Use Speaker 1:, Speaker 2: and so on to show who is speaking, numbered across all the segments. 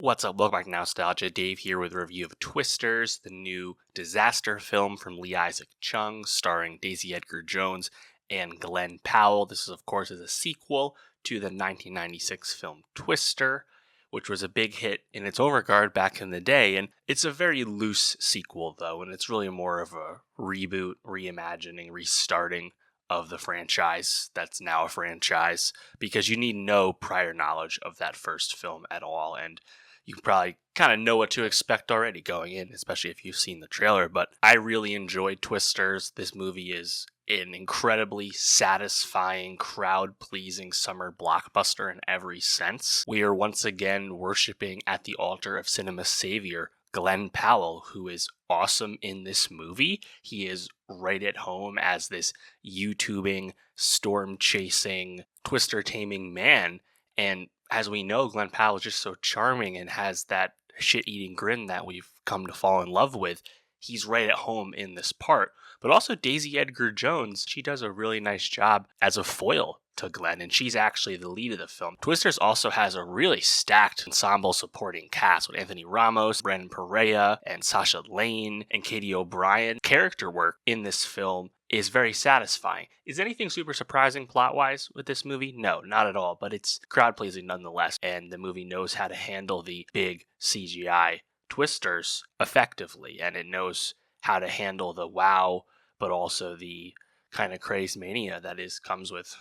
Speaker 1: What's up? Welcome back to Nowstalgia. Dave here with a review of Twisters, the new disaster film from Lee Isaac Chung, starring Daisy Edgar-Jones and Glen Powell. This, of course, is a sequel to the 1996 film Twister, which was a big hit in its own regard back in the day. And it's a very loose sequel, though, and it's really more of a reboot, reimagining, restarting of the franchise that's now a franchise, because you need no prior knowledge of that first film at all. And you probably kind of know what to expect already going in, especially if you've seen the trailer. But I really enjoyed Twisters. This movie is an incredibly satisfying, crowd-pleasing summer blockbuster in every sense. We are once again worshiping at the altar of cinema's savior, Glen Powell, who is awesome in this movie. He is right at home as this YouTubing, storm-chasing, twister-taming man. And as we know, Glen Powell is just so charming and has that shit-eating grin that we've come to fall in love with. He's right at home in this part. But also Daisy Edgar-Jones, she does a really nice job as a foil to Glen, and she's actually the lead of the film. Twisters also has a really stacked ensemble supporting cast with Anthony Ramos, Brendan Perea, and Sasha Lane, and Katie O'Brien. Character work in this film is very satisfying. Is anything super surprising plot-wise with this movie? No, not at all, but it's crowd-pleasing nonetheless, and the movie knows how to handle the big CGI twisters effectively, and it knows how to handle the wow, but also the kind of crazed mania that comes with,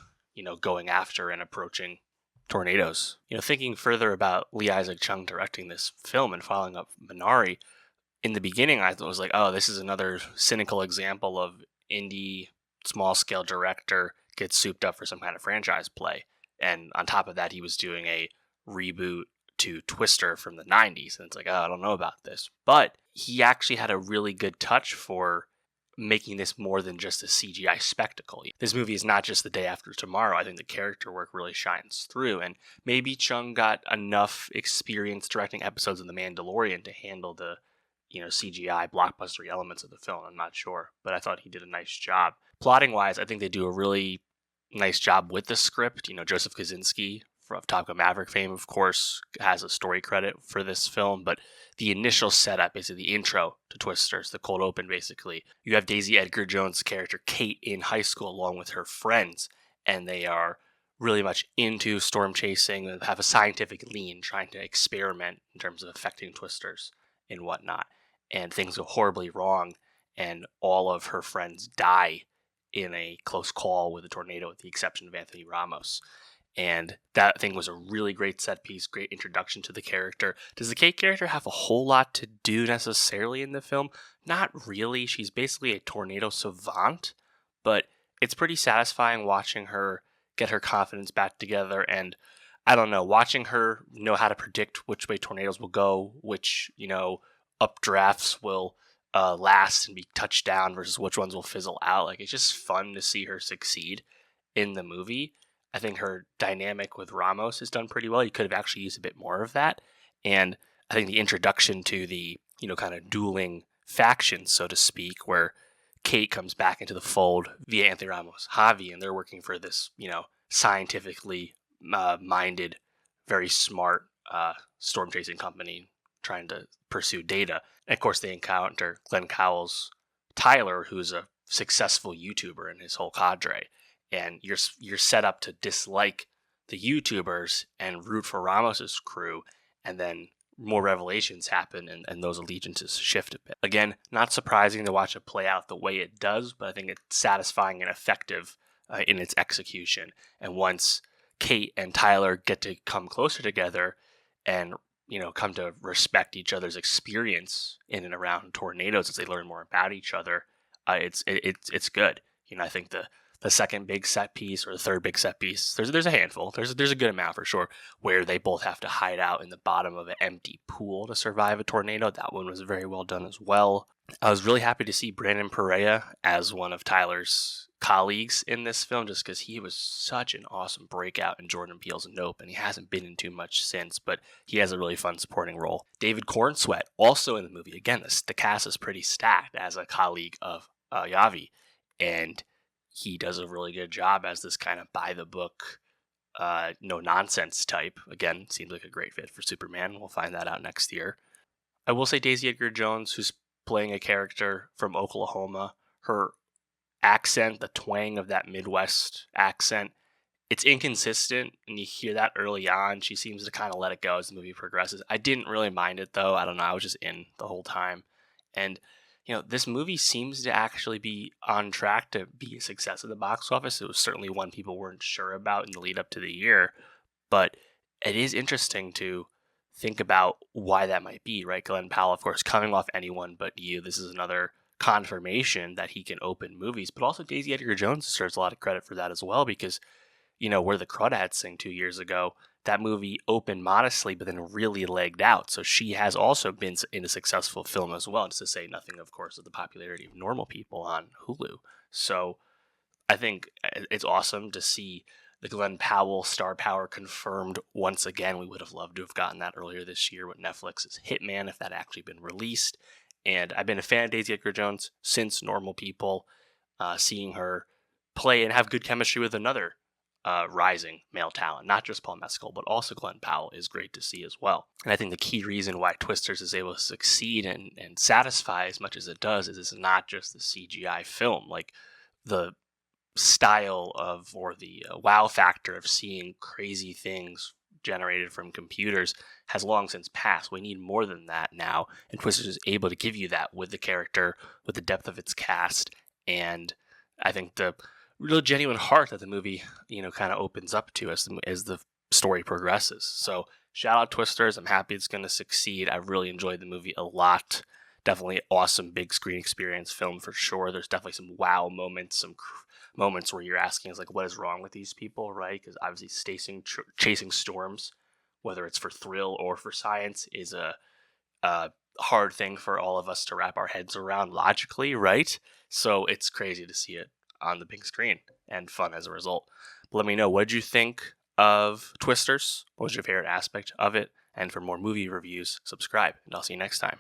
Speaker 1: going after and approaching tornadoes. Thinking further about Lee Isaac Chung directing this film and following up Minari, in the beginning I was like, oh, this is another cynical example of indie, small-scale director gets souped up for some kind of franchise play. And on top of that, he was doing a reboot to Twister from the 90s. And it's like, oh, I don't know about this. But he actually had a really good touch for making this more than just a CGI spectacle. This movie is not just The Day After Tomorrow. I think the character work really shines through. And maybe Chung got enough experience directing episodes of The Mandalorian to handle the CGI blockbuster elements of the film. I'm not sure, but I thought he did a nice job. Plotting wise, I think they do a really nice job with the script. Joseph Kosinski of Top Gun Maverick fame, of course, has a story credit for this film, but the initial setup, basically the intro to Twisters, the cold open, basically, you have Daisy Edgar-Jones' character Kate in high school along with her friends, and they are really much into storm chasing and have a scientific lean, trying to experiment in terms of affecting twisters and whatnot. And things go horribly wrong, and all of her friends die in a close call with a tornado, with the exception of Anthony Ramos. And that thing was a really great set piece, great introduction to the character. Does the Kate character have a whole lot to do necessarily in the film? Not really. She's basically a tornado savant, but it's pretty satisfying watching her get her confidence back together. And I don't know, watching her know how to predict which way tornadoes will go, which, updrafts will last and be touched down versus which ones will fizzle out. Like, it's just fun to see her succeed in the movie. I think her dynamic with Ramos is done pretty well. You could have actually used a bit more of that. And I think the introduction to the, kind of dueling factions, so to speak, where Kate comes back into the fold via Anthony Ramos' Javi, and they're working for this, scientifically minded, very smart storm chasing company trying to pursue data. And of course, they encounter Glen Powell's Tyler, who's a successful YouTuber in his whole cadre. And you're set up to dislike the YouTubers and root for Ramos's crew, and then more revelations happen, and those allegiances shift a bit. Again, not surprising to watch it play out the way it does, but I think it's satisfying and effective in its execution. And once Kate and Tyler get to come closer together and come to respect each other's experience in and around tornadoes as they learn more about each other, it's good. I think the second big set piece or the third big set piece, there's a handful. There's a good amount for sure, where they both have to hide out in the bottom of an empty pool to survive a tornado. That one was very well done as well. I was really happy to see Brendan Perea as one of Tyler's colleagues in this film, just because he was such an awesome breakout in Jordan Peele's Nope, and he hasn't been in too much since, but he has a really fun supporting role. David Cornsweet, also in the movie. Again, the cast is pretty stacked as a colleague of Yavi, and he does a really good job as this kind of by-the-book no nonsense type. Again, seems like a great fit for Superman. We'll find that out next year. I will say Daisy Edgar-Jones, who's playing a character from Oklahoma, her accent, the twang of that Midwest accent, it's inconsistent, and you hear that early on. She seems to kind of let it go as the movie progresses. I didn't really mind it, though. I don't know. I was just in the whole time. And, this movie seems to actually be on track to be a success at the box office. It was certainly one people weren't sure about in the lead up to the year. But it is interesting to think about why that might be, right? Glen Powell, of course, coming off Anyone But You. This is another confirmation that he can open movies. But also Daisy Edgar-Jones deserves a lot of credit for that as well, because where the Crawdads Sing 2 years ago, that movie opened modestly, but then really legged out. So she has also been in a successful film as well, just to say nothing, of course, of the popularity of Normal People on Hulu. So I think it's awesome to see the Glen Powell star power confirmed once again. We would have loved to have gotten that earlier this year with Netflix's Hitman, if that had actually been released. And I've been a fan of Daisy Edgar-Jones since Normal People, seeing her play and have good chemistry with another rising male talent, not just Paul Mescal, but also Glen Powell, is great to see as well. And I think the key reason why Twisters is able to succeed and satisfy as much as it does is it's not just the CGI film. Like, the style of, or the wow factor of seeing crazy things generated from computers has long since passed. We need more than that now, and Twisters is able to give you that with the character, with the depth of its cast, and I think the real genuine heart that the movie, kind of opens up to as the story progresses. So shout out Twisters. I'm happy it's going to succeed. I really enjoyed the movie a lot. Definitely awesome big screen experience film for sure. There's definitely some wow moments, some moments where you're asking, is like, what is wrong with these people, right? Because obviously chasing storms, whether it's for thrill or for science, is a hard thing for all of us to wrap our heads around logically, right? So it's crazy to see it on the big screen and fun as a result. But let me know, what did you think of Twisters? What was your favorite aspect of it? And for more movie reviews, subscribe, and I'll see you next time.